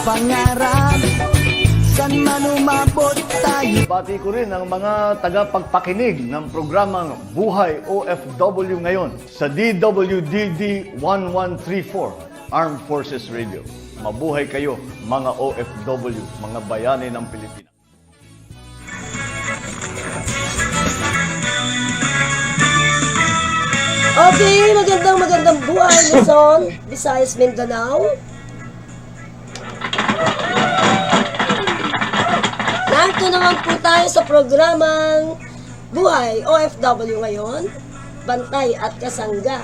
pangarap, san man umabot tayo. Bati ko rin ang mga tagapagpakinig ng programang Buhay OFW ngayon sa DWDD 1134 Armed Forces Radio. Mabuhay kayo mga OFW, mga bayani ng Pilipinas. Okay, magandang buhay, Luzon, Visayas, Mindanao. Narito naman po tayo sa programang Buhay OFW ngayon, Bantay at Kasangga.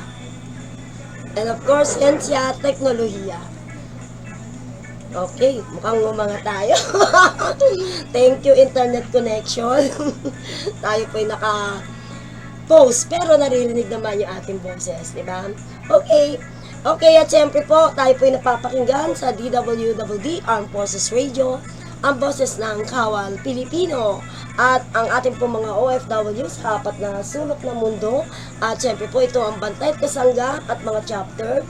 And of course, Siyensya at Teknolohiya. Okay, mukhang umanga tayo. Thank you, internet connection. Tayo po'y naka-post, pero naririnig naman yung ating boses, di ba? Okay, at syempre po, tayo po'y napapakinggan sa DWWD Armed Forces Radio, ang boses ng Kawal Pilipino, at ang ating po mga OFW sa apat na sulok ng mundo. At syempre po, ito ang Bantay at Kasangga at mga chapter.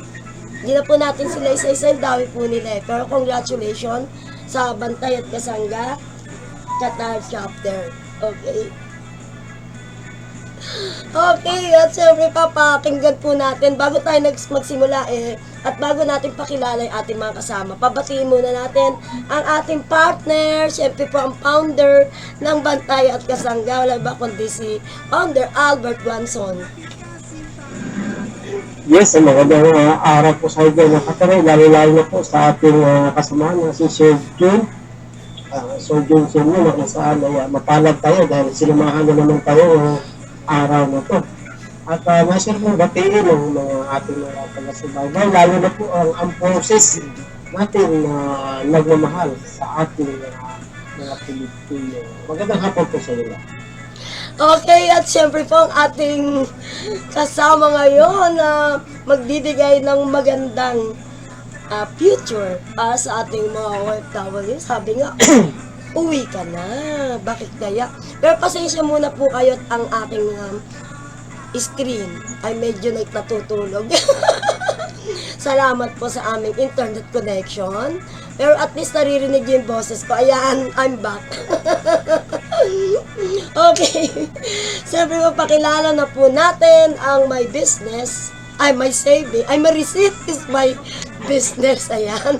Hindi na po natin sila isa-isa, yung dami po nila eh. Pero congratulations sa Bantay at Kasangga Qatar chapter. Okay, at syempre papakinggan po natin bago tayo magsimula at bago natin pakilala yung ating mga kasama, pabatiin muna natin ang ating partner, syempre po ang founder ng Bantay at Kasangga, wala ba kundi si founder Albert Guanzon. Yes, magandang araw po sa inyo mga kataray, lalo-lalo na po sa ating kasamahan na si Sir Jun. Sir Jun Sinyo, na kung saan ay mapalad tayo dahil sinamahan na naman tayo araw na to. At nasa po batiin ng mga ating mga taga-subaybay, lalo na po ang process natin na nagmamahal sa ating mga Pilipino. Magandang hapon po sa inyo. Okay, at syempre po ang ating kasama ngayon na magbibigay ng magandang future sa ating mga OFW. Sabi nga, uwi ka na. Bakit kaya? Pero pasensya muna po kayo at ang aking screen ay medyo nagtatutulog. Salamat po sa aming internet connection. Pero at least naririnig yung boses ko. Ayan, I'm back. Okay. Siyempre mapakilala na po natin ang my business. Ay, my saving. Ay, my receipt is my business. Ayan.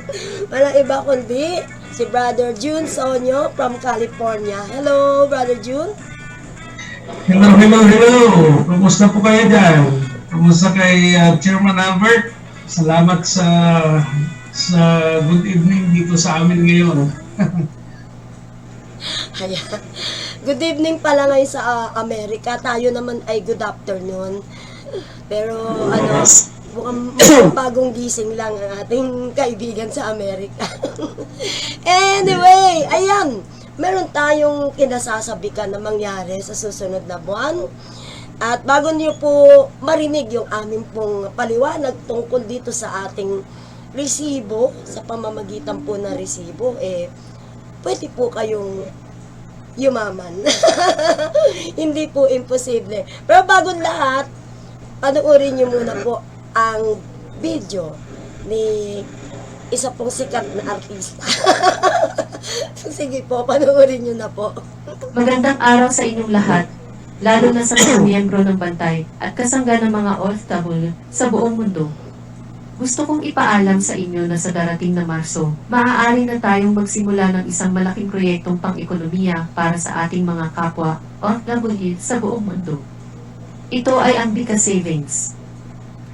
Walang iba kundi si Brother Jun Sonyo from California. Hello, Brother Jun. Hello. Kumusta po kayo dyan? Kumusta kay Chairman Albert? Salamat sa good evening dito sa amin ngayon. Ayan. Good evening pala ngayon sa Amerika. Tayo naman ay good afternoon. Pero mukhang bagong gising lang ang ating kaibigan sa Amerika. Anyway, ayan. Meron tayong kinasasabikan na mangyari sa susunod na buwan. At bago niyo po marinig yung aming pong paliwanag tungkol dito sa ating resibo, sa pamamagitan po ng resibo, pwede po kayong yumaman. Hindi po imposible. Pero bago lahat, panoorin niyo muna po ang video ni isa pong sikat na artista. Sige po, panoorin niyo na po. Magandang araw sa inyong lahat, lalo na sa mga miyembro ng Bantay at Kasangga ng mga OFW sa buong mundo. Gusto kong ipaalam sa inyo na sa darating na Marso, maaari na tayong magsimula ng isang malaking proyektong pang-ekonomiya para sa ating mga kapwa OFW sa buong mundo. Ito ay ang Bika Savings.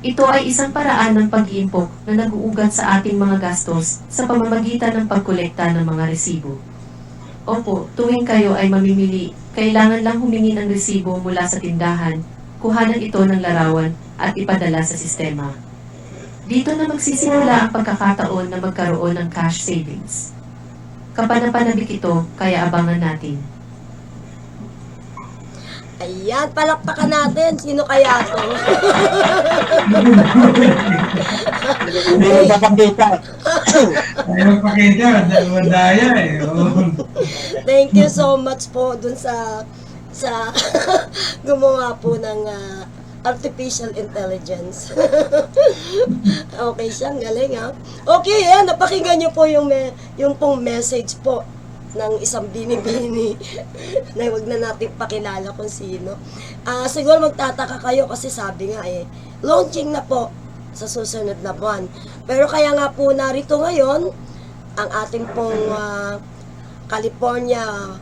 Ito ay isang paraan ng pag-iimpok na nag-uugat sa ating mga gastos sa pamamagitan ng pagkolekta ng mga resibo. Opo, tuwing kayo ay mamimili, kailangan lang humingi ng resibo mula sa tindahan, kuhanan ito ng larawan at ipadala sa sistema. Dito na magsisimula ang pagkakataon na magkaroon ng cash savings. Kapanapanabik ito, kaya abangan natin. Ayan, palakpakan natin. Sino kaya ito? Hindi magpapakita. Ayaw magpakita, madaya Thank you so much po dun sa gumawa po ng artificial intelligence. Okay siya, ang galing ha. Okay, yan, napakinggan niyo po yung pong message po ng isang binibini na wag na natin pakilala kung sino. Siguro magtataka kayo kasi sabi nga launching na po sa susunod na buwan. Pero kaya nga po narito ngayon ang ating pong California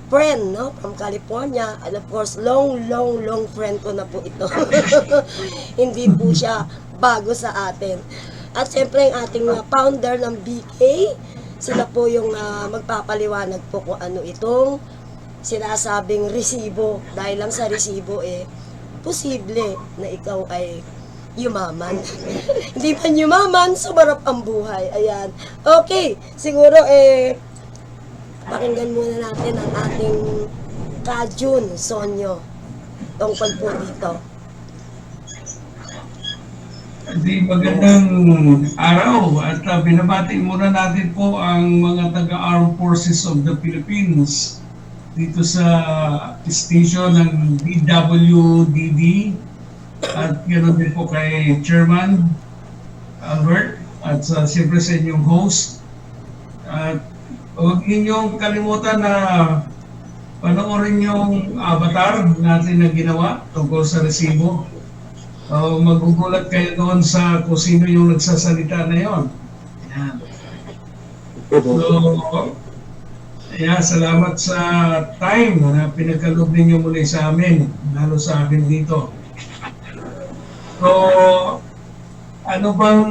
friend, no? From California. And of course, long friend ko na po ito. Hindi po siya bago sa atin. At siyempre, ang ating founder ng BK, sila po yung magpapaliwanag po kung ano itong sinasabing resibo. Dahil lang sa resibo, posible na ikaw ay yumaman. Hindi man yumaman, sumarap ang buhay. Ayan. Okay, siguro pakinggan muna natin ang ating Kajun Sonyo tungkol po dito. Di magandang araw at binabati muna natin po ang mga taga-Armed Forces of the Philippines dito sa station ng DWDD at ganoon din po kay Chairman Albert at siyempre sa inyong host. At huwag ninyong kalimutan na panoorin yung avatar natin na ginawa tungkol sa resibo. Magugulat kayo doon sa kung sino yung nagsasalita na yon. Ayan. So, salamat sa time na pinagkaloob ninyo muli sa amin, lalo sa akin dito. So, ano bang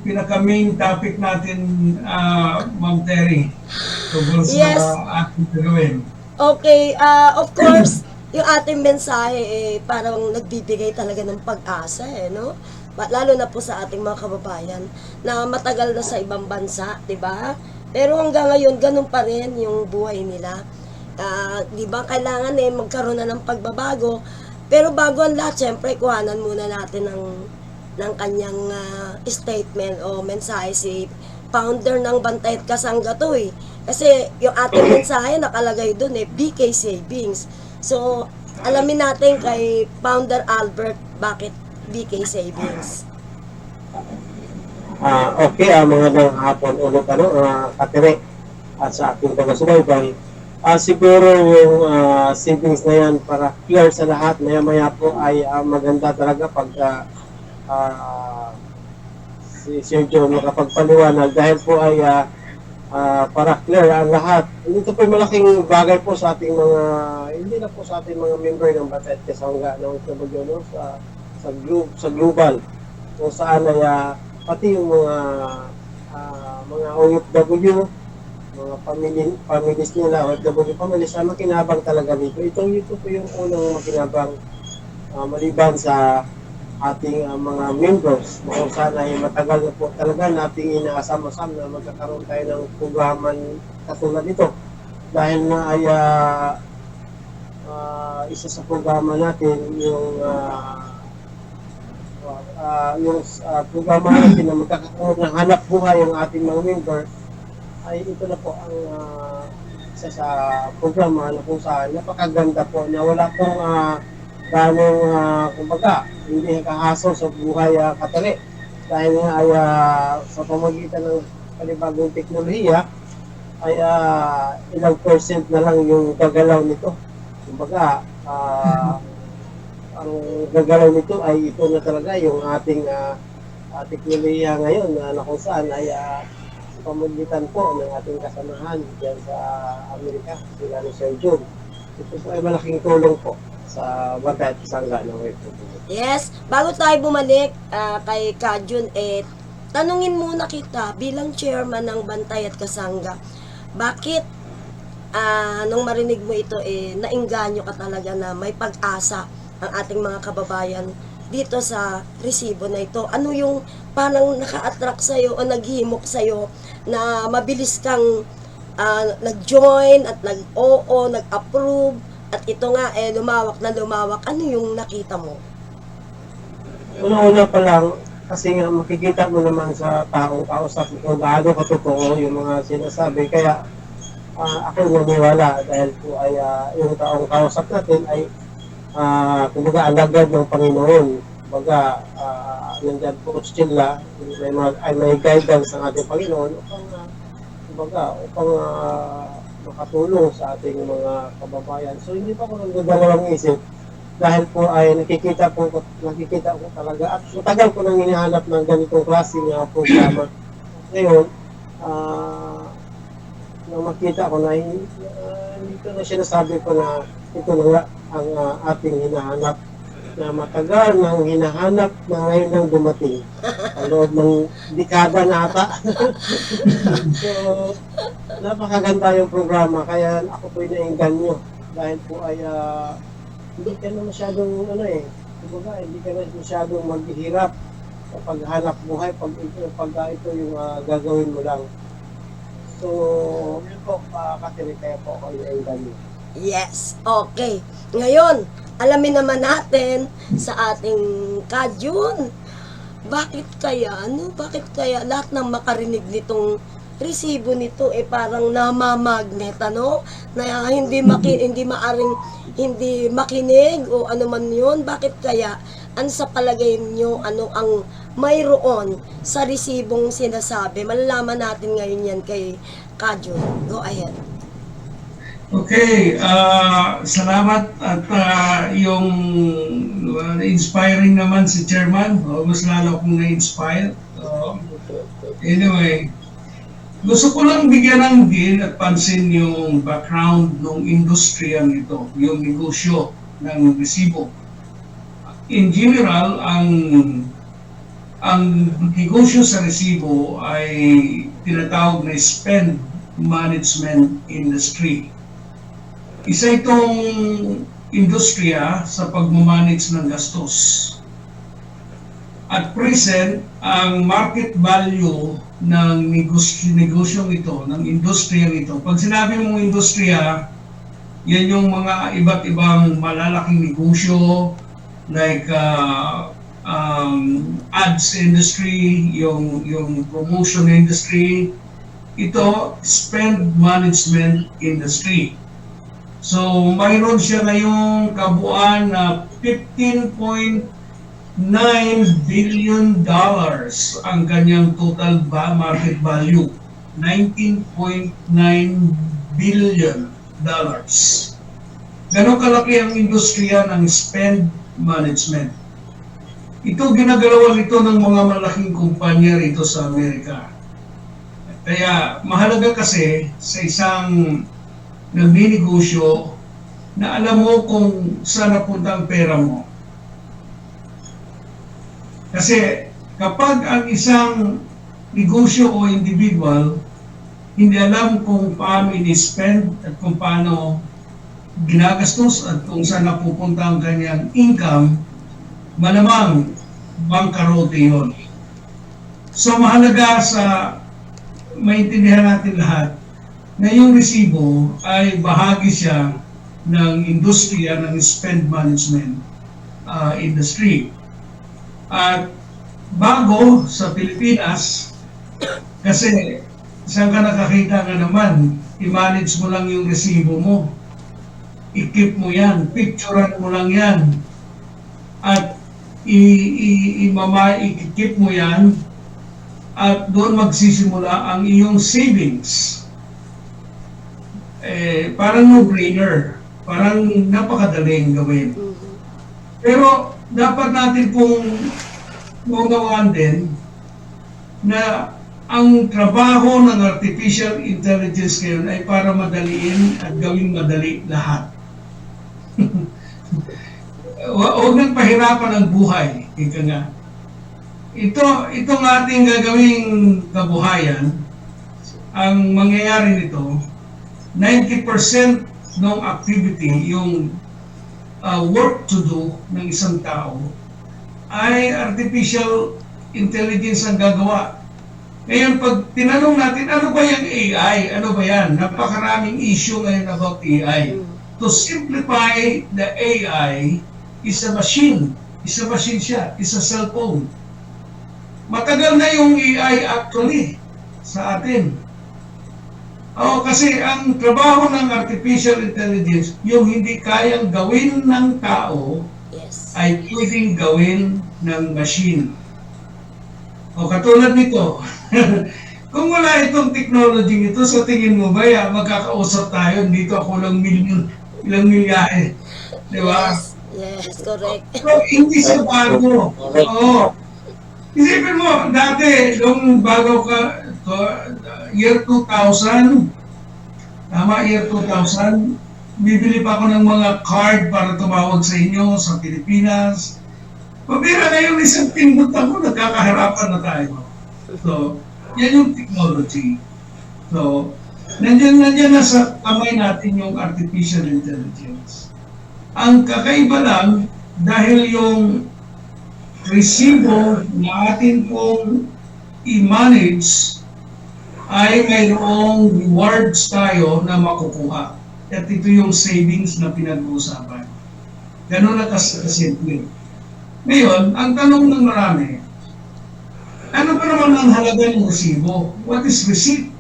pinaka-main topic natin, Ma'am Terry? Tungkol Yes. sa ating gagawin. Okay, of course, yung ating mensahe parang nagbibigay talaga ng pag-asa no? Lalo na po sa ating mga kababayan na matagal na sa ibang bansa, 'di ba? Pero hanggang ngayon ganun pa rin yung buhay nila. 'Di ba kailangan magkaroon na ng pagbabago. Pero bago ang lahat, syempre kuhanan muna natin ng kanyang statement o mensahe si founder ng Bantay at Kasangga to Kasi yung ating mensahe nakalagay doon BK Savings. So, alamin natin kay Founder Albert bakit BK Savings. Okay, magandang hapon ulit Katere at sa ating taga-subaybay. Siguro yung savings na yan para clear sa lahat, maya-maya po ay maganda talaga pag si Sergio makapagpaliwanag dahil po ay para clear ang lahat. Ito po malaking bagay po sa ating mga, hindi na po sa ating mga member ng Bantay at Kasangga ng Tabagyo sa global kung saan ay pati yung mga OFW, mga families nila, OFW families na makinabang talaga dito. Ito po yung unang makinabang maliban sa ating mga members kung saan ay matagal na po talaga nating inaasam-asam na magkakaroon tayo ng programan katulad nito dahil na ay isa sa programa natin yung programa natin na magkakaroon ng hanap buhay ang ating mga members ay ito na po ang isa sa programa na kung saan napakaganda po na wala pong ganong kumbaga hindi kahaso sa buhay Katari dahil nga ay sa pamagitan ng panibagong teknolohiya ay ilang percent na lang yung gagalaw nito. Kumbaga ang gagalaw nito ay ito na talaga yung ating teknolohiya ngayon na kung saan ay sa pamagitan po ng ating kasamahan diyan sa Amerika, sila ni Sir John. Ito po ay malaking tulong po sa Bantay at Kasangga ng Republic. Yes, bago tayo bumalik kay Kajun, tanungin muna kita bilang chairman ng Bantay at Kasangga, bakit nung marinig mo ito nainganyo ka talaga na may pag-asa ang ating mga kababayan dito sa resibo na ito? Ano yung parang naka-attract sa'yo o naghihimok sa'yo na mabilis kang nag-join at nag-oo, nag-approve at ito nga lumawak na lumawak? Ano yung nakita mo? Una-una pa lang, kasi nga makikita mo naman sa taong kausap kung gaano katotoo yung mga sinasabi. Kaya ako naniwala dahil po ay yung taong kausap natin ay kumbaga alagad ng Panginoon. Kumbaga, nandyan po sila, may guidance ng ating Panginoon upang makatulong sa ating mga kababayan. So hindi pa ako nagdadalawang isip dahil po ay nakikita ko talaga at matagal ko nang hinahanap ng ganitong klase ng programa. Ngayon, nang makita ko na hindi ko na sinasabi ko na ito na nga ang ating hinahanap, na matagal nang hinahanap na ngayon nang dumating sa loob ng dekada na ata. So, napakaganda yung programa, kaya ako po inaingganyo dahil po ay hindi ka na masyadong hindi ka na masyadong maghihirap sa paghanap buhay pag ito yung gagawin mo lang. So, yun po, Katirik, kaya po ako inaingganyo. Yes, okay. Ngayon, alamin naman natin sa ating Kajun, bakit kaya lahat ng makarinig nitong resibo nito parang namamagnet, na hindi makinig o ano man yun. Bakit kaya? Ano sa palagay niyo, ano ang mayroon sa resibong sinasabi? Malalaman natin ngayon yan kay Kajun. Go ahead. Okay, salamat at yung inspiring naman si Chairman. Mas lalo akong na-inspire. Anyway, gusto ko lang bigyan ng din at pansin yung background ng industriya nito, yung negosyo ng resibo. In general, ang negosyo sa resibo ay tinatawag na spend management industry. Isa itong industriya sa pagmamanage ng gastos. At present, ang market value ng negosyong ito, ng industriyang ito. Pag sinabi mong industriya, yan yung mga iba't ibang malalaking negosyo like ads industry, yung promotion industry. Ito, spend management industry. So, mayroon siya ngayong kabuuan na $15.9 billion ang kanyang total market value. $19.9 billion. Ganon kalaki ang industriya ng spend management. Ito ginagalawan ito ng mga malaking kumpanya rito sa Amerika. Kaya mahalaga kasi sa isang nagninegosyo na alam mo kung saan napunta ang pera mo. Kasi kapag ang isang negosyo o individual hindi alam kung paano in-spend at kung paano ginagastos at kung saan napupunta ang kanyang income, malamang bangkarote yun. So mahalaga sa maintindihan natin lahat na yung resibo ay bahagi siya ng industriya ng spend management industry. At bago sa Pilipinas, kasi saan ka nakakita nga naman, i-manage mo lang yung resibo mo, i-keep mo yan, picturean mo lang yan, at i-keep mo yan, at doon magsisimula ang iyong savings. Parang no-brainer, parang napakadaling gawin. Pero dapat natin pong magawaan din na ang trabaho ng artificial intelligence ngayon ay para madaliin at gawing madali lahat. Huwag nang pahirapan ang buhay. Ika nga. Itong ating gagawing kabuhayan, ang mangyayari nito, 90% ng activity, yung work to do ng isang tao, ay artificial intelligence ang gagawa. Ngayon, pag tinanong natin, ano ba yung AI? Ano ba yan? Napakaraming issue ngayon about AI. To simplify, the AI is a machine. Is a machine siya. Is a cellphone. Matagal na yung AI actually sa atin. Oo, kasi ang trabaho ng artificial intelligence, yung hindi kayang gawin ng tao, Yes. ay pwedeng gawin ng machine. O katulad nito, kung wala itong technology ito, sa tingin mo ba, magkakausap tayo, dito ako lang ilang milyahe. Di ba? Yes, correct. So, hindi siya bago. Oo. Isipin mo, dati, nung bago ka, year 2000, tama, year 2000, bibili pa ako ng mga card para tumawag sa inyo sa Pilipinas. Pabira ngayon, isang pindot ako, nagkakaharapan na tayo. So, yan yung technology. So, nandiyan na sa kamay natin yung artificial intelligence. Ang kakaiba lang, dahil yung resibo na atin pong i-manage ay mayroong rewards tayo na makukuha. At ito yung savings na pinag-uusapan. Ganun na kasimple. Ngayon, ang tanong ng marami, ano ba naman ang halaga ng resibo? What is receipt?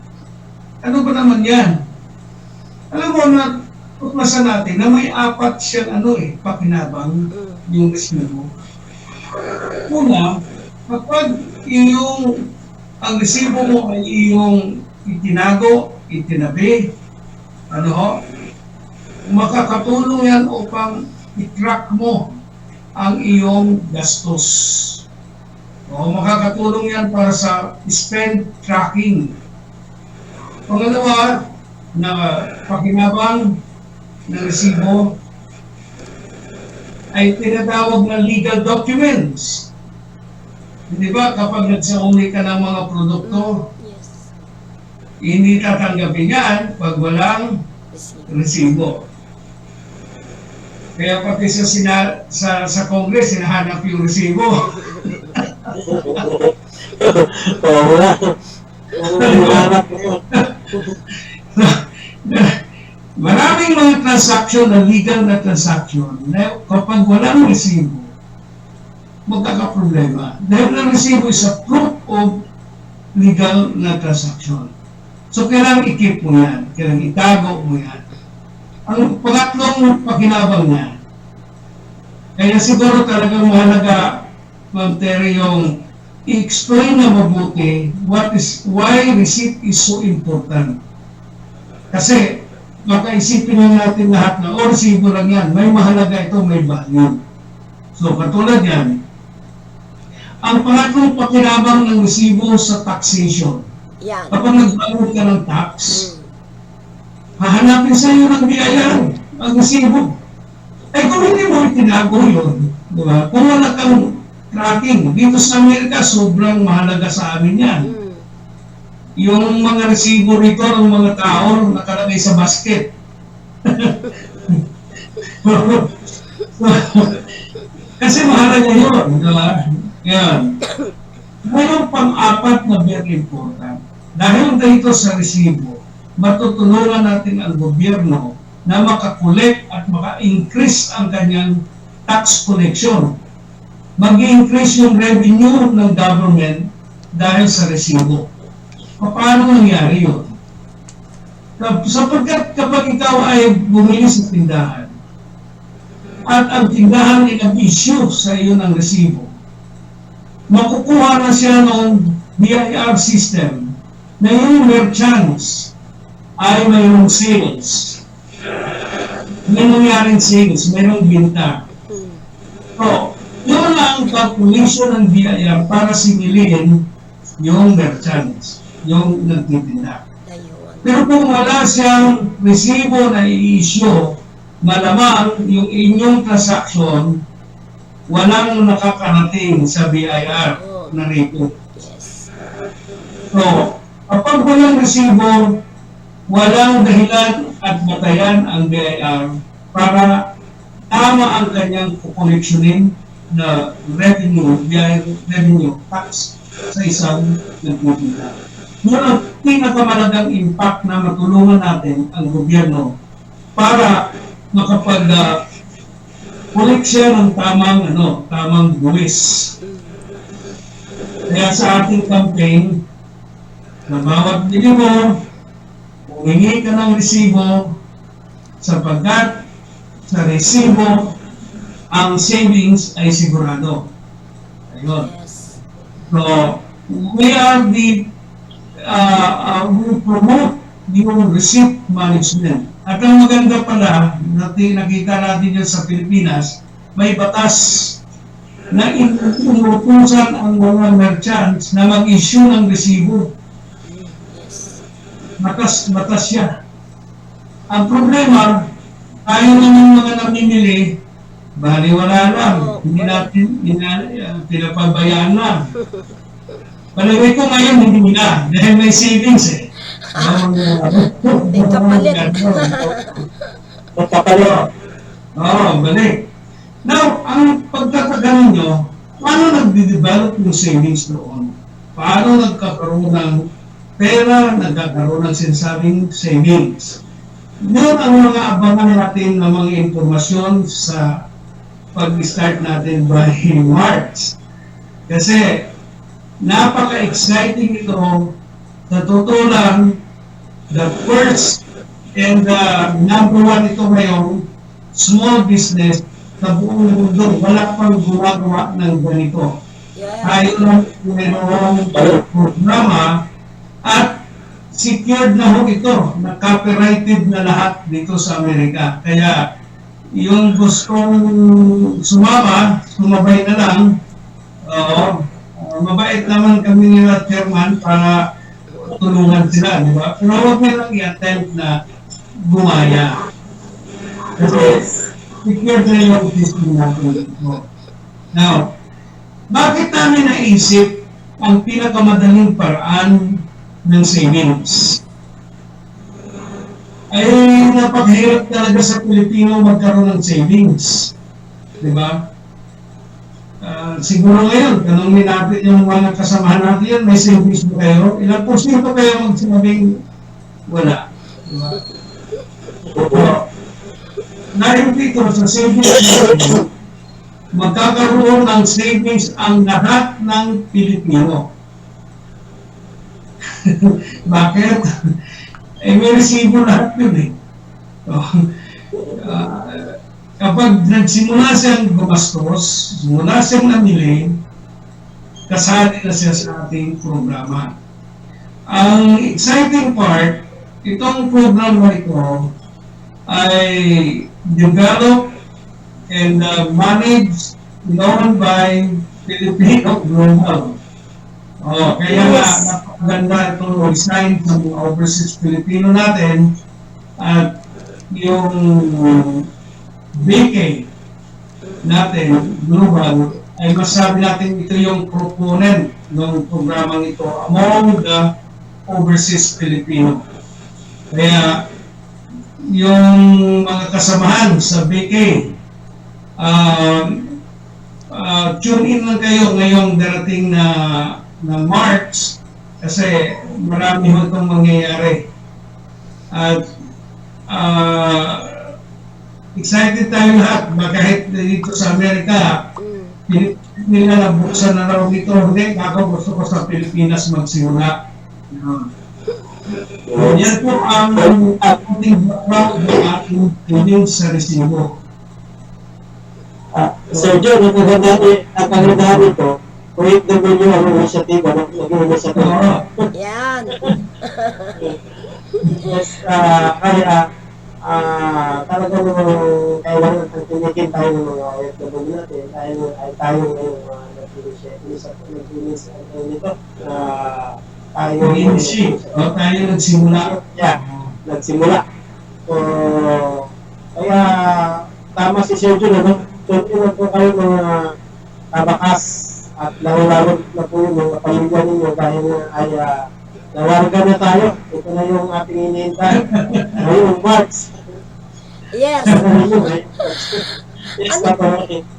Ano ba naman yan? Alam mo na, tuklasan natin na may apat siyang pakinabang yung resibo. Una, kapag ang resibo mo ay iyong itinago, itinabi, makakatulong yan upang i-track mo ang iyong gastos. O makakatulong yan para sa spend tracking. Pangalawa, na pakinabang ng resibo ay tinatawag na legal documents. Di ba, kapag nagsauli ka ng mga produkto, Yes. hindi tatanggapin yan pag walang resibo. Kaya pati sa Congress, hinahanap yung resibo. Oo nga. Hinahanap mo. Maraming mga transaction na legal na transaction na kapag walang resibo, magkakaproblema. Dahil ang resibo is a proof of legal na transaction. So, kailangan i-keep mo yan. Kailangan itago mo yan. Ang pangatlong pakinabang niya, kaya siguro talagang mahalaga, Ma'am Terry, yung i-explain na mabuti why receipt is so important. Kasi, makaisipin na natin lahat na, resibo lang yan, may mahalaga ito, may value. So, katulad yan, ang pangatlong pakinabang ng resibo sa taxation. Yan. Kapag nagbayad ka ng tax, hahanapin sa iyo ng biyaya ang resibo. Eh kung hindi mo itinago yun, di ba? Kung wala kang tracking, dito sa Amerika, sobrang mahalaga sa amin yan. Yung mga resibo rito ng mga tao nakalagay sa basket. Kasi mahalaga yun, di ba? Yan. Mayroong pang-apat na very important. Dahil dito sa resibo, matutulungan natin ang gobyerno na makakolekt at maka-increase ang kanyang tax collection. Mag-increase yung revenue ng government dahil sa resibo. Paano nangyari yun? Sapagkat kapag ikaw ay bumili sa tindahan at ang tindahan ay nag-issue sa iyo ng resibo, makukuha na siya ng BIR system na yung merchants ay mayroong sales. May nangyaring sales, mayroong binta. So, yun ang calculation ng BIR para singilin yung merchants, yung nagtitinda. Pero kung wala siyang resibo na i-issue, malamang yung inyong transaction walang nakakarating sa BIR na report. So, kapag walang resibo, walang dahilan at batayan ang BIR para tama ang kanyang kukoleksyonin na revenue, BIR revenue tax sa isang nagtitinda. Yun ang pinakamalagang impact na matulungan natin ang gobyerno para makapag-collect siya ng tamang buwis. Kaya sa ating campaign, na bawat bilibor, kung Hingi ka ng resibo sapagkat sa resibo ang savings ay sigurado. Ayun. Yes. So, we are we promote yung receipt management. At ang maganda pala, nakita natin yan sa Pilipinas, may batas na inutusan ang mga merchants na mag-issue ng resibo. Batas siya. Ang problema, tayo naman mga namimili, baliwala lang, hindi natin pinapabayaan lang. Palagay ko ngayon hindi na, dahil may savings eh. May kapalit. Magkapalit. Oo, balik. Now, ang pagtatagalan nyo, paano nagde-develop yung savings noon? Paano nagkakaroon ng pera, nagkakaroon ng sinasabing savings? Yun ang mga abangan natin ng mga informasyon sa pag-start natin by March. Kasi napaka-exciting ito. Sa totoo lang, the first and the number one ito ngayon, small business sa buong mundo. Wala pang gumagawa ng ganito. Yeah. Tayo lang mayroong programa at secured na ho ito, na copyrighted na lahat dito sa Amerika. Kaya yung gustong sumabay na lang, mabait naman kami nila chairman para tulungan sila, di ba? Pero huwag nilang i-attempt na gumaya. Kasi secured na yung system natin. Now, bakit namin naisip ang pinakamadaling paraan ng savings? Ay napakahirap talaga sa Pilipino magkaroon ng savings. Di ba? Siguro ngayon, tanongin natin yung mga kasamahan natin yan, may savings mo kayo? Ilang porsyento kayo magsabing wala? Di ba? Dahil dito sa savings, magkakaroon ng savings ang lahat ng Pilipino. Bakit? May resibo lahat yun eh. Kapag nagsimula siyang gumastos, simula siyang namili, kasali na siya sa ating programa. Ang exciting part, itong programa ito ay developed and managed, known by Filipino Global. Kaya nga, napakaganda itong design sa mga overseas Filipino natin at yung BK natin, global, ay masabi natin ito yung proponent ng programang ito among the overseas Filipino. Kaya yung mga kasamahan sa BK, tune in lang kayo ngayong darating na March kasi marami ho itong mangyayari. At excited tayo lahat, kahit dito sa Amerika, nila nabuksan na raw dito, hindi, ako gusto ko sa Pilipinas magsimula. Yan po ang ating background ng ating training sa resibo. Sir Joe, napagandaan ito, OFW ang initiative, naging initiative. Yan. Yes, kaya talagang kailangan pagtinikin tayo ng mga OFW natin. Tayo ngayong nag-finish nito. Tayo nagsimula. Yeah, nagsimula. Kaya tama si Sir Jun, tutunan po kayo mga kabakas at lalo-lalo na po yung mga pamilya ninyo dahil ay nawarga na tayo. Ito na yung ating iniintay. Ngayong March. Yes. Yes,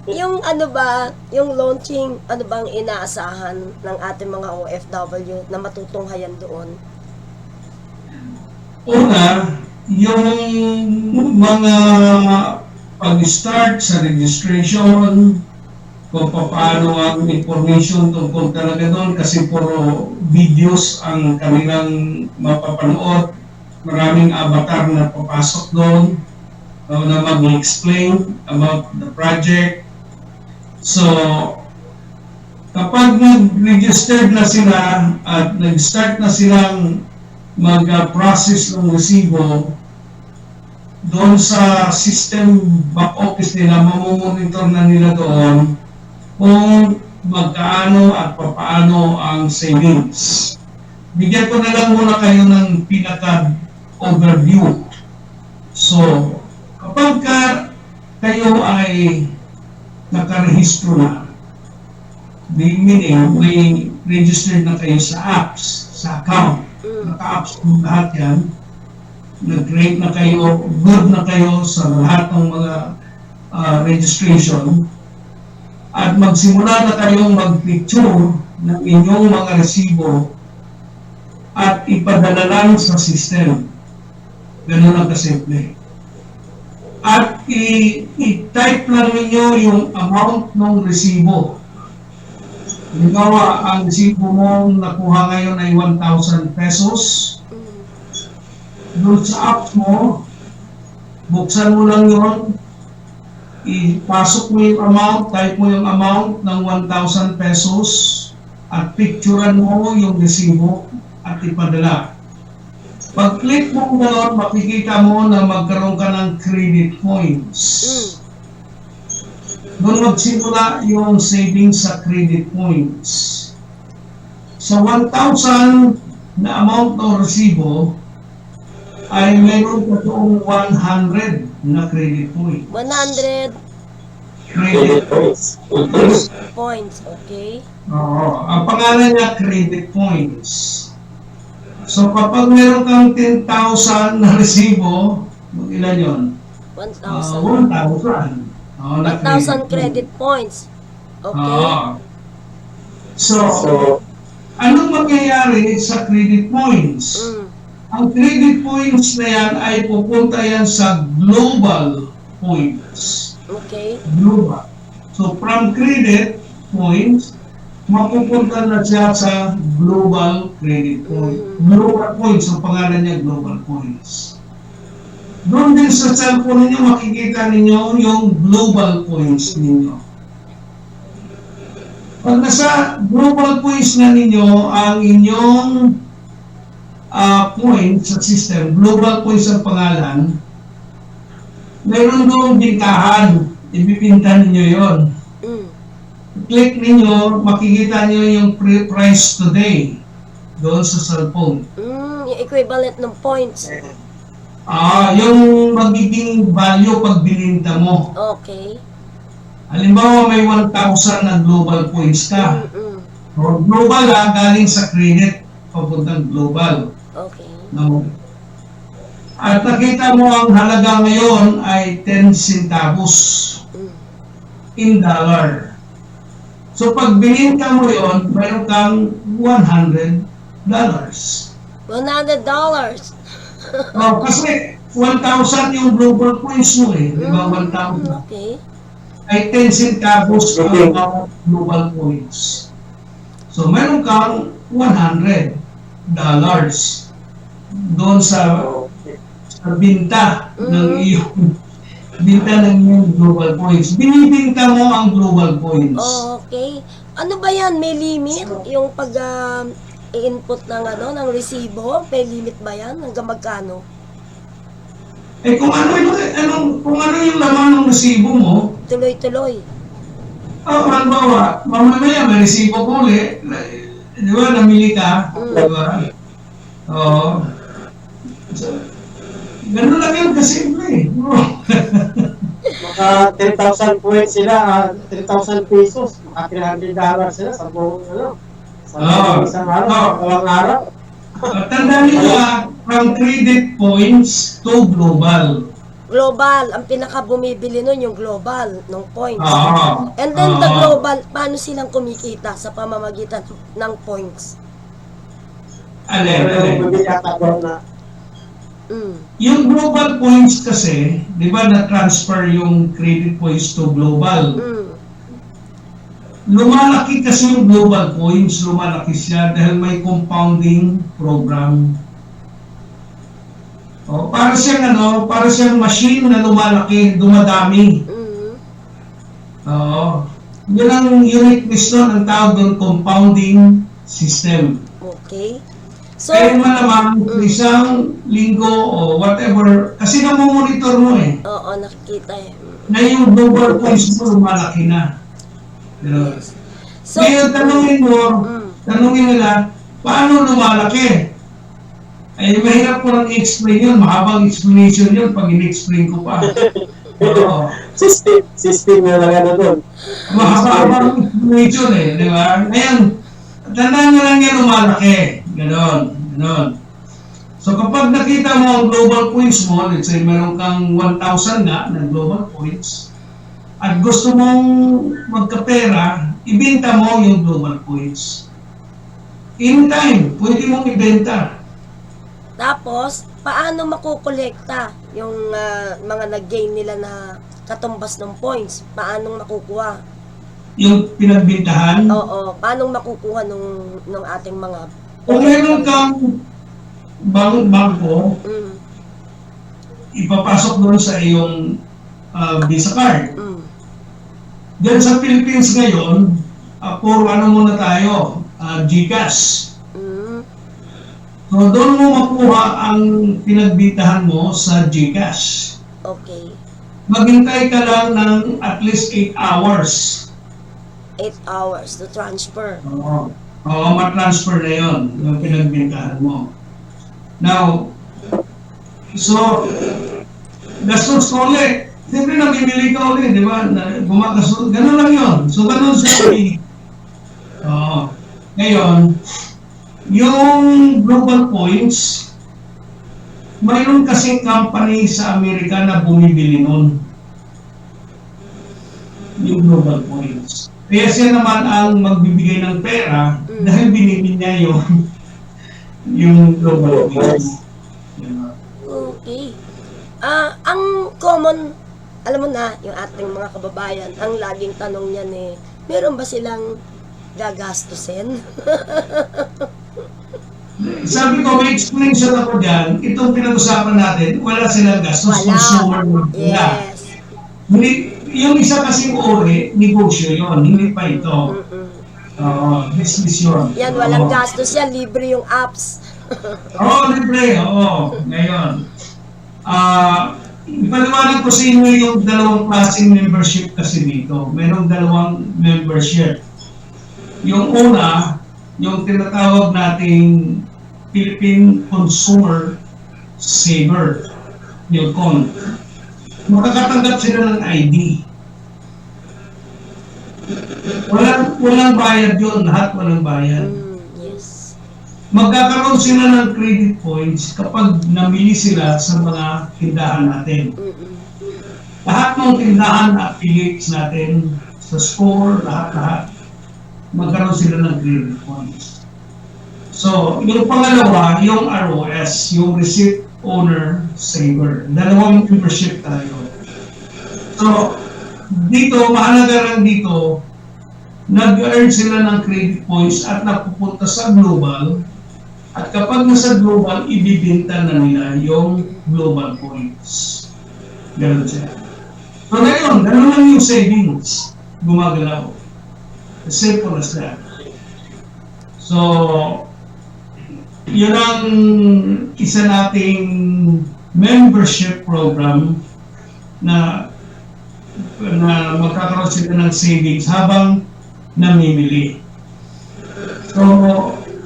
Yung ano ba, yung launching, ano bang inaasahan ng ating mga OFW na matutunghayan doon? Una, yung mga pag-start sa registration, kung paano ang information tungkol talaga doon kasi puro videos ang kanilang mapapanood. maraming avatar na papasok doon na mag-explain about the project. So, kapag nag-registered na sila at nag-start na silang mag-process ng resibo, doon sa system back office nila, mamomonitor na nila doon kung magkaano at papaano ang savings. Bigyan ko na lang muna kayo ng pinaka-overview. So, kapag kayo ay nakarehistro na, meaning may registered na kayo sa apps, sa account, naka-apps kung lahat yan, nag-rate na kayo, good na kayo sa lahat ng mga registration, at magsimula na kayong mag-picture ng inyong mga resibo at ipadala lang sa system. Ganun ang kasimple. At i-type lang ninyo yung amount ng resibo. Halimbawa, ang resibo mo nakuha ngayon ay 1,000 pesos. Doon sa apps mo, buksan mo lang yun, ipasok mo yung amount, type mo yung amount ng 1,000 pesos, at picturean mo yung resibo at ipadala. Pag-click mo doon, makikita mo na magkaroon ka ng credit points. Doon magsimula yung savings sa credit points. Sa 1,000 na amount ng resibo, ay mayroon pa doong 100 na credit point. 100 Credit points, okay? Oo. Ang pangalan niya, credit points. So, kapag meron kang 10,000 na resibo, ilan yun? 1,000. 1,000. 1,000 credit points. Okay? So, anong mangyayari sa credit points? Ang credit points na yan ay pupunta yan sa global points. Okay. Global. So, from credit points, mapupunta na siya sa global credit point. Global points, ang pangalan niya global points. Doon din sa cellphone ninyo, makikita ninyo yung global points ninyo. Pag nasa global points na ninyo, ang inyong points sa system, global points ang pangalan, mayroon doon bintahan, ibibinta ninyo yon. Click ninyo, makikita nyo yung price today doon sa cellphone. Yung equivalent ng points. Yung magiging value pag bininta mo. Okay. Halimbawa, may 1,000 na global points ka. So, global galing sa credit, papuntang global. Okay. No? At nakita mo ang halaga ngayon ay 10 centavos in dollar. So pag bininta mo yon, mayroon kang $100. $100. Kasi 1,000 yung global points mo di ba? 1,000. Okay. Ay 10 centavos ang mga global points. So mayroon kang $100 doon sa binta ng iyong global points. Binibinta mo ang global points. Okay. Ano ba yan? May limit? Yung pag i-input ng ng resibo, may limit ba yan? Hanggang magkano? Kung ano yung laman ng resibo mo, Tuloy-tuloy. halimbawa, mamaya may resibo ko ulit, di ba, namili ka, di ba? Ganun lang yun, kasimple. Maka 10,000 points sila, 10,000 pesos, maka $300 sila sa buong sa isang araw, dalawang araw. Tandaan nyo from credit points to global. Global. Ang pinaka-bumibili nun yung global ng points. And then the Oo. global, paano silang kumikita sa pamamagitan ng points? Alin. Na Yung global points kasi, di ba na-transfer yung credit points to global? Lumalaki kasi yung global points, lumalaki siya dahil may compounding program. Oh, para siyang machine na lumalaki, dumadami. Mm. Oo. Yun ang uniqueness nun, ang tawag doon, compounding system. Okay. So, Kaya malamang isang linggo o whatever, kasi namomonitor mo eh, oo, nakikita eh. na yung global points mo lumalaki na. Ganun. So, Ngayon, tanungin nila, paano lumalaki? Ay, mahirap ko lang i-explain yun, mahabang explanation yun pag in-explain ko pa. Oo. System na lang ano doon. Mahaba-habang explanation eh, di ba? Ngayon, tandaan nyo lang yan lumalaki. Ganon. So kapag nakita mo ang global points mo, let's say meron kang 1,000 na global points, at gusto mong magkapera, ibenta mo yung global points. In time, pwede mong ibenta. tapos, paano makukolekta yung mga nag-gain nila na katumbas ng points? Paano makukuha? Yung pinagbintahan, Oo, paano makukuha nung ating mga kung meron kang bangko, mm, ipapasok doon sa iyong Visa card. mm, Diyan sa Philippines ngayon, puro ano muna tayo, GCash. mm, So doon mo makuha ang pinagbitahan mo sa GCash. okay. Maghintay ka lang ng at least 8 hours. 8 hours to transfer. Oo, matransfer na yun, yung pinagbintahan mo. Now, so, gastos ko ulit. Siyempre namimili ka ulit, di ba? Ganun lang yun. So, ganun siya. Oo. Ngayon, yung global points, mayroon kasing company sa Amerika na bumibili nun. Yung global points. Kaya siya naman ang magbibigay ng pera dahil binili niya yung global points. Okay. Ang common, alam mo na, yung ating mga kababayan, ang laging tanong niyan eh, meron ba silang gagastusin? Sabi ko, may explanation ako dyan. Itong pinag-usapan natin, wala silang gastos. Consumer wala. Yes. Hindi, yung isa kasing uri, negosyo yun, hindi pa ito. Business yun. Yan, walang gastos yan, libre yung apps. Libre, ngayon. Ipaliwanag ko sa inyo yung dalawang klaseng membership kasi dito. Merong dalawang membership. Yung una, yung tinatawag nating Philippine Consumer Saver, yung CON. Makakatanggap sila ng ID. Walang bayad yun, lahat walang bayad. Yes. Magkakaroon sila ng credit points kapag namili sila sa mga tindahan natin. Lahat ng tindahan na affiliates natin sa store, lahat, magkaroon sila ng credit points. So, yung pangalawa, yung ROS, yung Receipt Owner Saver. Dalawang membership tayo. So, dito, mahalaga lang dito, nag-earn sila ng credit points at napupunta sa global. At kapag nasa global, ibibinta na nila yung global points. Ganun siya. So, ngayon, ganun lang yung savings. Gumagalaw. As simple as that. So, yun ang isa nating membership program na magkakaroon sila ng savings habang namimili. So,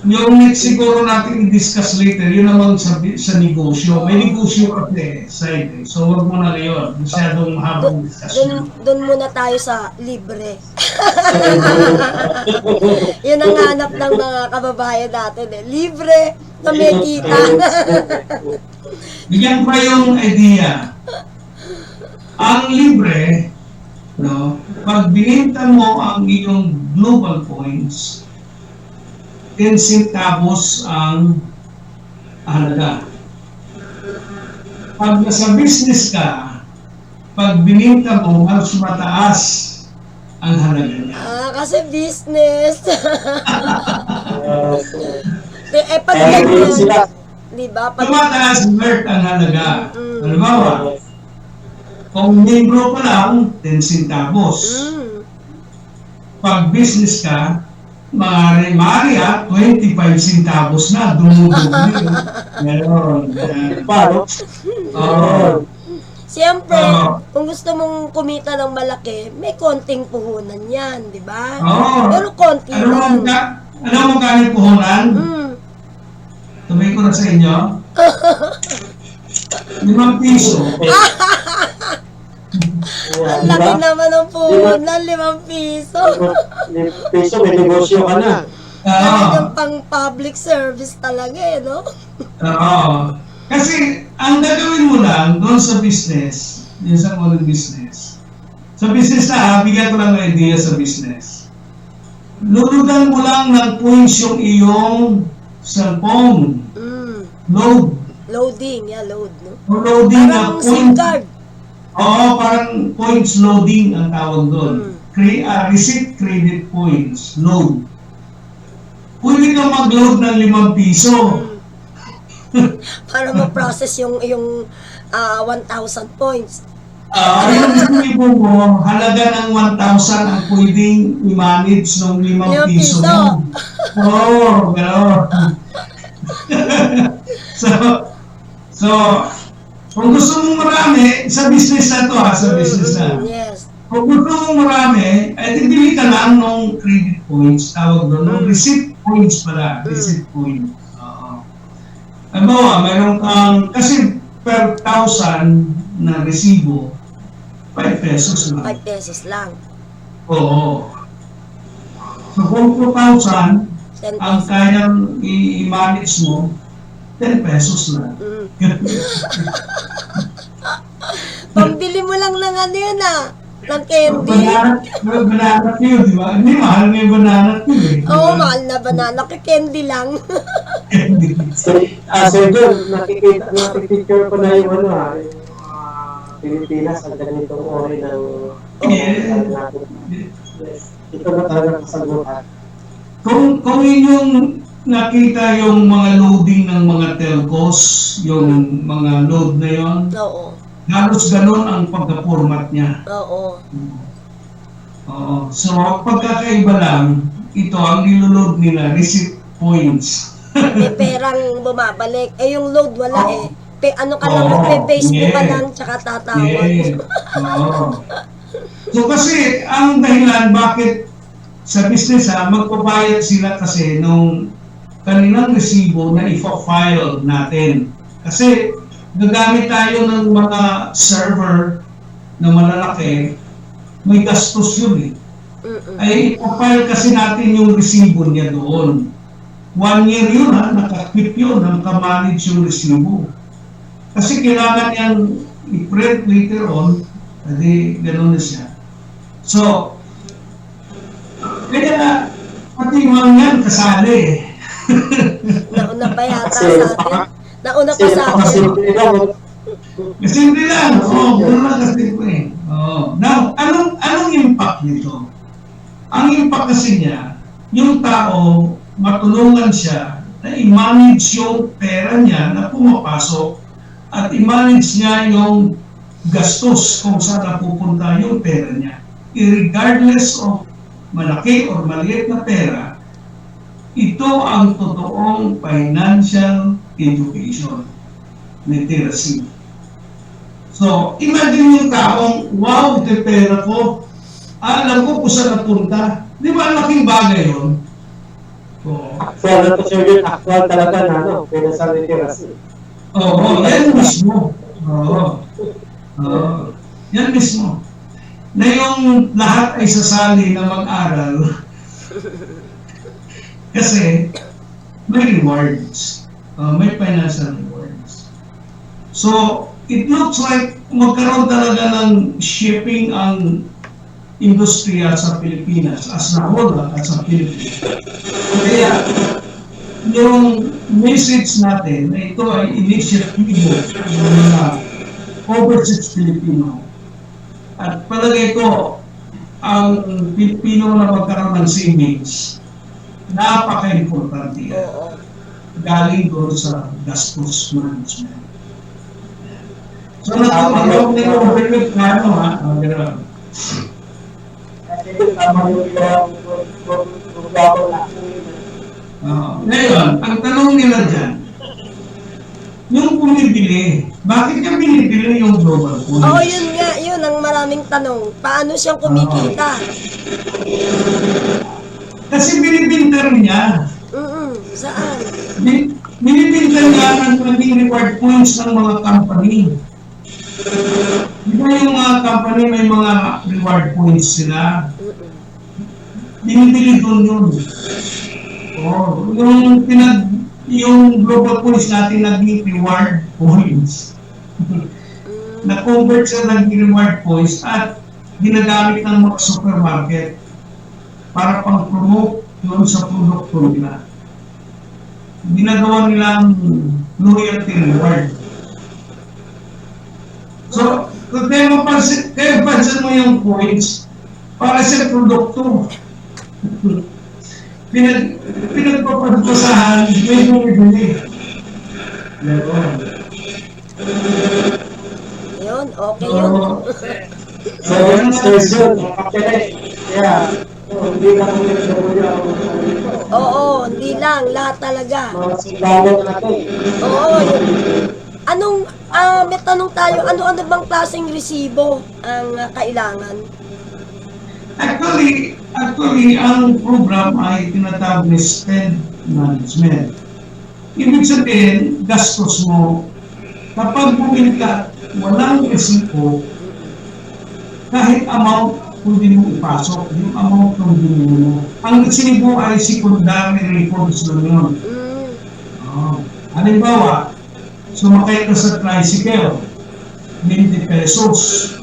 yung next siguro natin i-discuss later, yun naman sa negosyo. May negosyo kasi side eh. So, wag mo na yun. Masyadong mahabang discussion. Doon muna tayo sa libre. Yun ang hanap ng mga kababayan natin eh. Libre na may kita. Bigyan pa yung idea. Ang libre, no, pag bininta mo ang iyong global points, 10 centavos ang halaga. Pag nasa business ka, pag bininta mo, mas mataas ang halaga niya. Kasi business. Kaya Pag sila, Di ba? Pag, Tumataas alert ang halaga. Mm. Halimbawa, kung membro pa lang, 10 centavos. Pag business ka, maaari 25 centavos na, dumudugli. Meron. Paano? Oo. siyempre, Oo. kung gusto mong kumita ng malaki, may konting puhunan yan, di ba? Oo. Pero konti lang. Ano mo kami puhunan? Mm. Sabihin ko na sa inyo. 5 piso. Ang laki naman ng puhunan, 5 piso. Piso, may negosyo ka na. Talagang pang public service talaga no? Oo. Kasi, ang gagawin mo lang doon sa business, yung sa online business, sa business na, bigyan ko lang ng idea sa business. Luludan mo lang ng points yung iyong cellphone. Load. Loading, load, no? Loading na Parang SIM points. card. Oo, parang points loading ang tawag doon. Receipt credit points. Load. Pwede ka mag-load ng 5 piso. Para ma-process yung 1,000 points. Yung libo mo, halaga ng 1,000 ang pwedeng i-manage ng 5 piso mo. Oo, gano'n. So, kung gusto mong marami, sa business na to sa business na. Yes. Kung gusto mong marami, ay bili ka lang ng credit points, tawag doon, ng receipt points pala, receipt points. Ano mayroon kang, kasi per 1,000 na resibo, 5 pesos lang. 5 pesos lang. Oo. So kung 2,000, 10 ang pesos. kayang i-manage mo, 10 pesos lang. Pambili mo lang ng ano yun ng candy. Banana Q, di ba? Hindi, mahal nga yung banana Q eh. Oo, mahal na banana. Candy lang. Sir John, nakipicture ko na yung yung Pilipinas sa ganitong ori ng natin. Ito na talaga kasagutan. Kung inyong nakita yung mga loading ng mga telcos, yung mga load na yon, Oo. halos ganun ang pagka-format niya. Oo. Oo. So, ang pagkakaiba lang, ito ang niloload nila, receipt points. May perang bumabalik. Yung load wala ano ka lang, Oo, magpe-Facebook ka yeah. lang, tsaka tatawag. Yeah. Oo. So, kasi ang dahilan bakit sa business magpabayad sila kasi nung kanilang resibo na i-file natin. Kasi gagamit tayo ng mga server na malalaki, may gastos yun eh. Ay i-file kasi natin yung resibo niya doon. 1 year yun nakakip yun, nakamanage yung resibo. Kasi kailangan niyang i-print later on, edi gano'n na siya. So, kaya pati mga yan kasali. Nauna pa yata sa atin. Nauna pa sa atin. Simple lang. Oo, gano'n lang kasimple eh. Oo. Now, anong impact nito? Ang impact kasi niya, yung tao, matulungan siya na i-manage yung pera niya na pumapasok at i-manage niya yung gastos kung saan napupunta yung pera niya. Regardless of malaki or maliit na pera, ito ang totoong financial education, literacy. So, imagine yung taong, wow, ito pera ko, alam ko kung saan napunta. Di ba laking bagay yun? Oo. So, ano to Sir John, actual talaga na financial literacy. Oo, yan mismo. Oo. Yan mismo. Na yung lahat ay sasali na mag-aral. Kasi may rewards. May financial rewards. So, it looks like magkaroon talaga ng shipping ang industriya sa Pilipinas as a whole at sa Pilipinas. Kaya, yung message natin na ito ay initiative ng mga overseas Filipino. At palagay ko, ang Pilipino na magkaroon ng savings, napaka-importante yan. galing doon sa gastos management. So, natawag nila yung overload na ano ha? Gano'n. Ngayon, ang tanong nila dyan, yung bumibili, bakit niya binibili yung global coins? Oo, yun nga, yun ang maraming tanong. Paano siyang kumikita? Kasi binibinta niya. Saan? Binibinta niya ang naging reward points ng mga company. Di ba yung mga company may mga reward points sila? Binibili doon yun. Oh, yung global points natin naging reward points. Na-convert sa naging reward points at ginagamit ng mga supermarket para pang-promote yun sa produkto nila. Ginagawa nilang loyalty reward. So, kung kayo pansin mo yung points para sa produkto. Pinagpapasahan, may bumibili. Yun, okay yun. So, yun, station, kaya, hindi ka kami nagdawin Oo, hindi lang, lahat talaga. mga sigawan natin. Oo, yun. Anong, may tanong tayo, ano-ano bang klaseng resibo ang kailangan? Actually, ang program ay tinatawag na spend management. Ibig sabihin, gastos mo, kapag bumili ka, walang resibo, kahit amount, hindi mo ipasok, yung amount ng binili mo. Ang resibo ay secondary records lang yun. Halimbawa, sumakay ka sa tricycle, 20 pesos.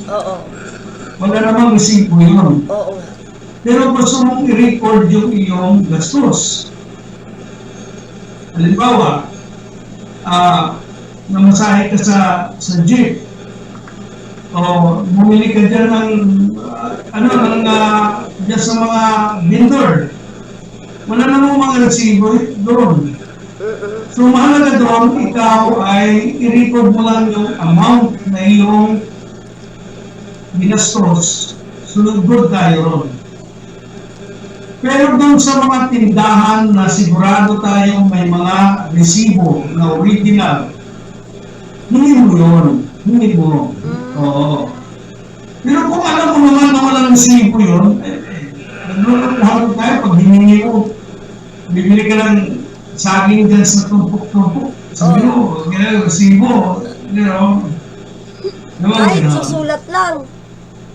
Oo, Wala namang resibo yun. oo. Pero gusto mong i-record yung iyong gastos. Halimbawa, namasahe ka sa jeep, o bumili ka dyan ng, dyan sa mga vendor. Wala namang mga resibo doon. So, mahalaga doon, ikaw ay i-record mo lang yung amount na iyong ginastos. Sunod-good tayo ron. Pero doon sa mga tindahan na sigurado tayong may mga resibo na original, hindi mo yun. Hindi mo. Oo. Pero kung alam mo naman na walang resibo yun, naglulukuhan tayo pag hiningi mo. Bibili ka ng saging dyan sa tumpok-tumpok. Sabi mo, ganyan, resibo. You know. Kahit susulat lang.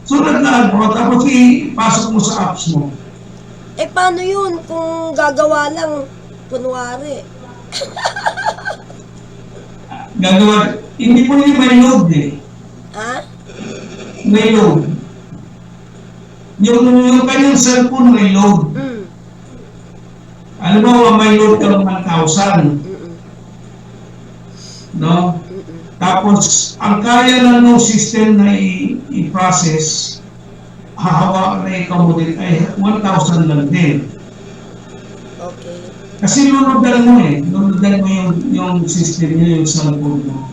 Sulat na bro, tapos ipasok mo sa apps mo. Eh, paano yun kung gagawa lang, kunwari? Gagawa, hindi po yung may load eh. Ha? May load. Yung kanyang cellphone may load. Alam mo, may load ka ng 1,000. No? Tapos, ang kaya na ng system na i-process, hahawa na ikaw mo din ay 1,000 lang din. Okay. Kasi lunudan mo eh. Lunudan mo yung system niya, yung cellphone mo.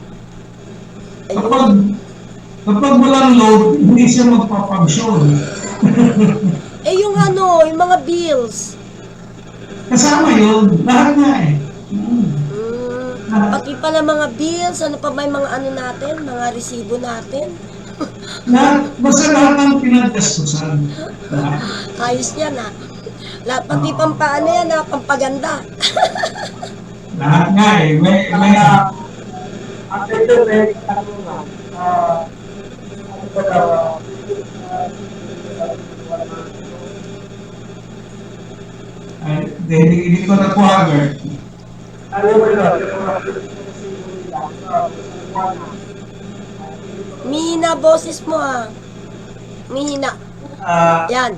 Kapag walang load, hindi siya magpapagsyon. Eh, yung mga bills. Kasama yun. Lahat nga eh. Pati pala mga bills, ano pa ba yung mga natin, mga resibo natin? Basta lahat ng pinaggastusan. Ayos yan Lahat, pati pampaano yan pampaganda. Lahat nga eh. May After the break, ano nga, hindi ko na po hagar. Mihina boses mo Mihina. Yan.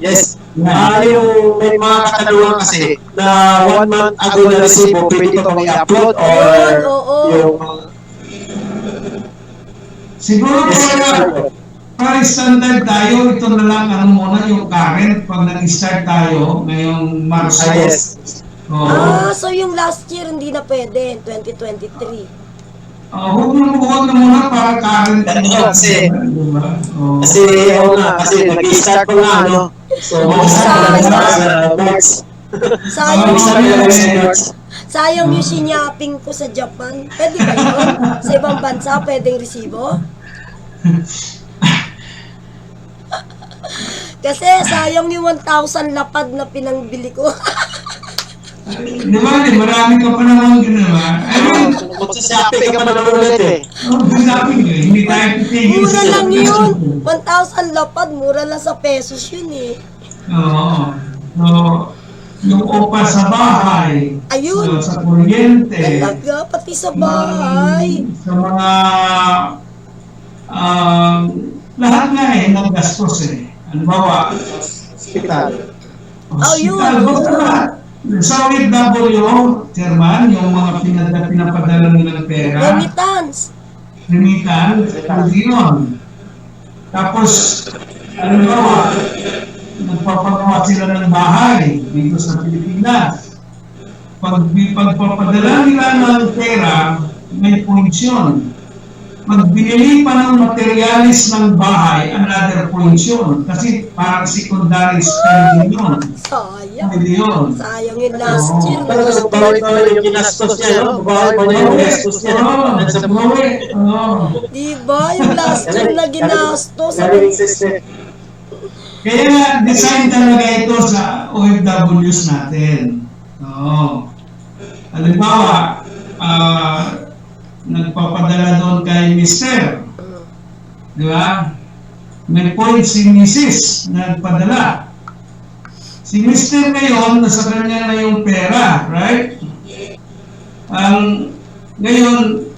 Yes. Yung may mga katanungan kasi na 1 month ago na resibo, pwede ko i-upload or Oo. yung Siguro para standard tayo, ito na lang muna yung current pag nag-start tayo ngayong Marso. yes. Oo. So yung last year hindi na pwede, 2023. Huwag na muna para current. Kasi- Diba? Oo. Kasi, oo nga, kasi nag-start ko nga, ano. So, Sayang. sa March. Sayang, Nag-start ko lang sa March. sayang yung sinyapping ko sa Japan. Pwede ba yun? Sa ibang bansa, pwedeng resibo? Kasi sayang yung 1,000 lapad na pinangbili ko. Di ba, marami ka pa naman ginawa. I mean, Magsasabi ka pa naman ulit eh. sabi nga, hindi tayo titigil Mura lang yun. 1,000 lapad, mura lang sa pesos yun eh. Oo. So, yung upa sa bahay, Ayun. sa kuryente, Talaga, pati sa bahay. sa mga lahat nga ng gastos eh. Halimbawa, Hospital. Ayun. basta lahat. Sa OFW, Chairman, yung mga pinapadala nila ng pera, Remittance. pwede yun. Tapos, halimbawa, nagpapagawa sila ng bahay dito sa Pilipinas. Pagpapadala nila ng pera, may points yun. Pag binili pa ng materialis ng bahay, another points yun. Kasi parang secondary spending yun. Sayang. Pwede yun. Sayang yung last year. Pero bawi-bawi yung ginastos niya, no? Bawi-bawi yung ginastos niya. Sa bawi. Oo. Diba? Yung last year na ginastos. Galing system. Kaya design talaga ito sa OFWs natin. Oo. Halimbawa, nagpapadala doon kay Mister. Di ba? May point si Mrs. na nagpadala. Si Mister ngayon, nasa kanya na yung pera, right? Ngayon,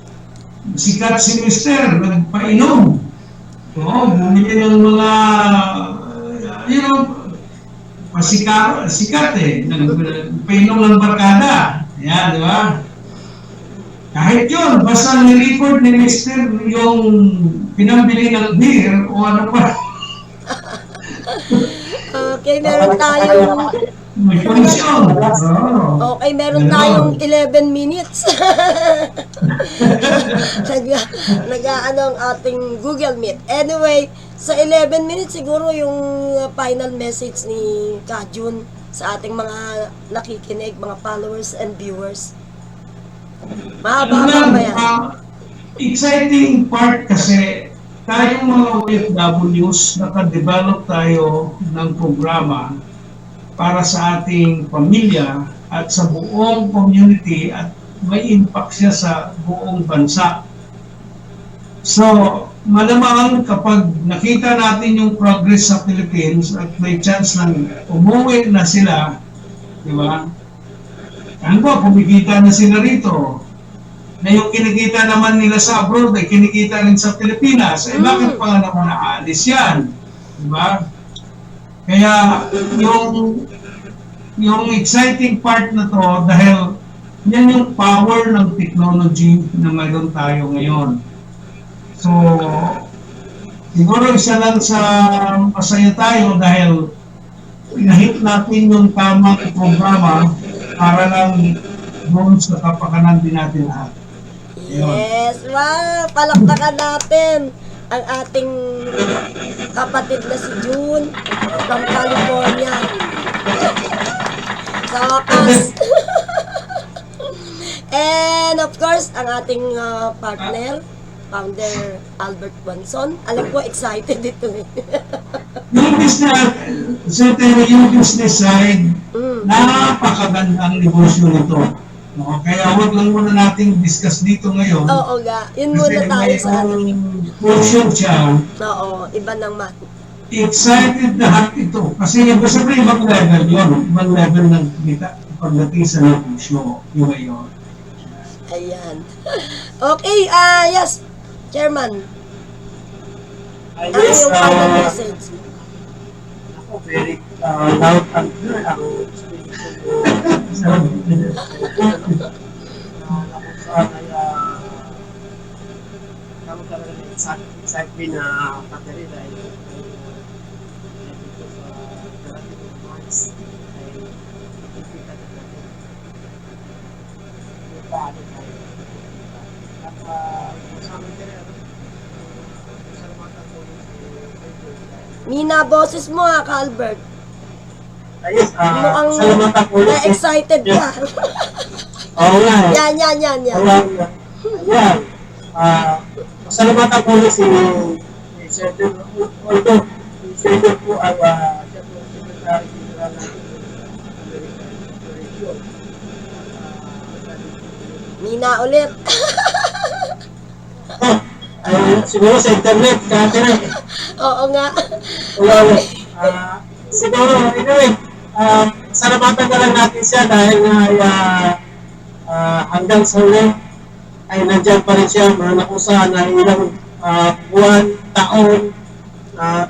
sikat si Mister, nagpainom. Oo, bumili ng mga, sikat eh. Nagpainom ng barkada. Yan, di ba? Kahit yun, basta ni-record ni Mister yung pinambili ng beer o ano pa. Okay, meron tayong May komisyon. Oo. Okay, meron tayong 11 minutes. Nag-ano ang ating Google Meet. Anyway, sa 11 minutes siguro yung final message ni Kajun sa ating mga nakikinig, mga followers and viewers. Mahaba ba yan? Exciting part kasi tayong mga OFWs, nakadevelop tayo ng programa para sa ating pamilya at sa buong community at may impact siya sa buong bansa. So, malamang kapag nakita natin yung progress sa Philippines at may chance ng umuwi na sila, di ba? Ano ba, kumikita na sila rito. Na yung kinikita naman nila sa abroad ay kinikita rin sa Pilipinas. Eh bakit pa nga naman aalis yan? Diba? Kaya yung exciting part na to dahil yan yung power ng technology na mayroon tayo ngayon. So, siguro isa lang sa masaya tayo dahil pinahit natin yung tamang programa para lang doon sa kapakanan din natin lahat. Yes, wow! Palakpakan natin ang ating kapatid na si June from California. Sa wakas. And of course, ang ating partner, founder Albert Bonson. Alam ko, excited ito eh. Yung business side, napakagandang negosyo nito. No? Kaya huwag lang muna nating discuss dito ngayon. Oo nga, yun muna tayo sa ano. Portion siya. Oo, iba ng Excited lahat ito. Kasi siyempre ibang level yun. Ibang level ng kita pagdating sa negosyo. Yung ngayon. Ayan. Okay, yes, Chairman. Ano Yes, yung final message? ako, very loud and clear ang kami talaga na excited na battery dahil dito sa darating ng Mars ay ikikita na natin paano tayo. At kasama ka rin, salamatan po Mina, boses mo ha, Albert. ayos, Mukhang salamatan po na-excited ka. Oo nga. Yan. Ayan. Salamatan po si Sir John. Although, si Sir John po ay siya po Secretary General ng American Corporation. Mina ulit. Siguro sa internet, Catherine. Oo nga. Wala. Siguro, anyway, salamatan na lang natin siya dahil nga hanggang sa huli ay nandyan pa rin siya, manakusa na ilang buwan, taon,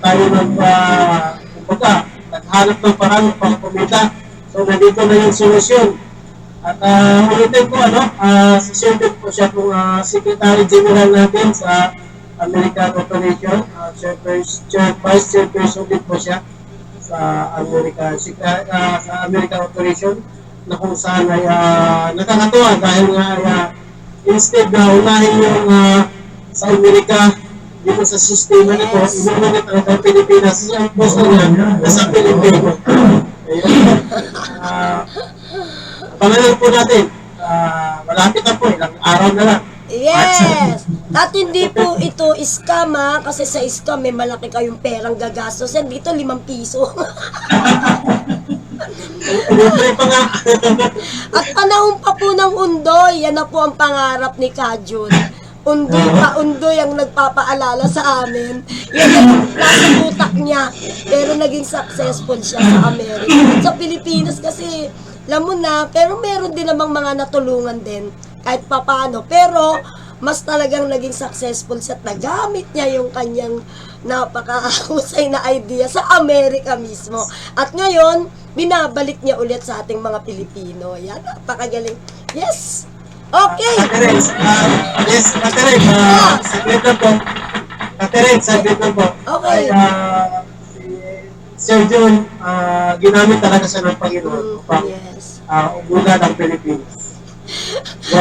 tayo kumbaga, naghanap ng parang pang kumita. So, nandito na yung solusyon. At ulitin ko, si Sir John po siya pong Secretary General natin sa American Operation. Vice Chairperson din po siya sa American Operation na kung saan ay nakakatuwa dahil nga instead na unahin yung sa Amerika dito sa sistema nito, inuuna na talaga ang Pilipinas. Ang puso niya nasa Pilipino. Ayun. Pangalan po natin, malapit na po, ilang araw na lang. Yes! At hindi po ito scam ha, kasi sa scam may malaki kayong perang gagastos. Yan dito 5 piso. Libre pa nga. At panahon pa po ng undoy, yan na po ang pangarap ni Kajun. Undoy pa undoy ang nagpapaalala sa amin. Yan ang nasa utak niya. Pero naging successful siya sa Amerika. Sa Pilipinas kasi, alam mo na, pero meron din namang mga natulungan din. Kahit papano. Pero, mas talagang naging successful siya at nagamit niya yung kanyang napakahusay na idea sa Amerika mismo. At ngayon, binabalik niya ulit sa ating mga Pilipino. Yan, napakagaling. Yes! Okay! Catherine, saglit na po. Catherine, saglit na po. Okay. Si Sir John, ginamit talaga siya ng Panginoon upang Yes. umulan ng Pilipinas.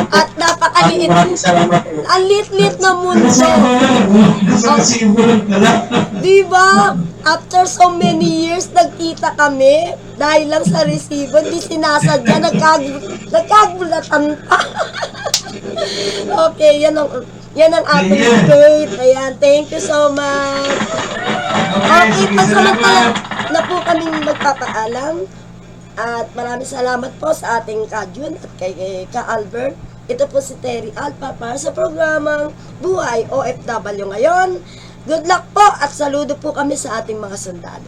At napakaliit. Maraming salamat. Ang lit-lit na mundo. Nasa resibo lang pala. Diba? After so many years, nagkita kami dahil lang sa resibo. Hindi sinasadya, nagkagulatan pa. Okay, yan ang ating date. Ayan, thank you so much. Okay, pansamantala na po kaming magpapaalam. At maraming salamat po sa ating Kajun at kay Ka-Albert. Ito po si Terry Alpa para sa programang Buhay OFW ngayon. Good luck po at saludo po kami sa ating mga sundalo.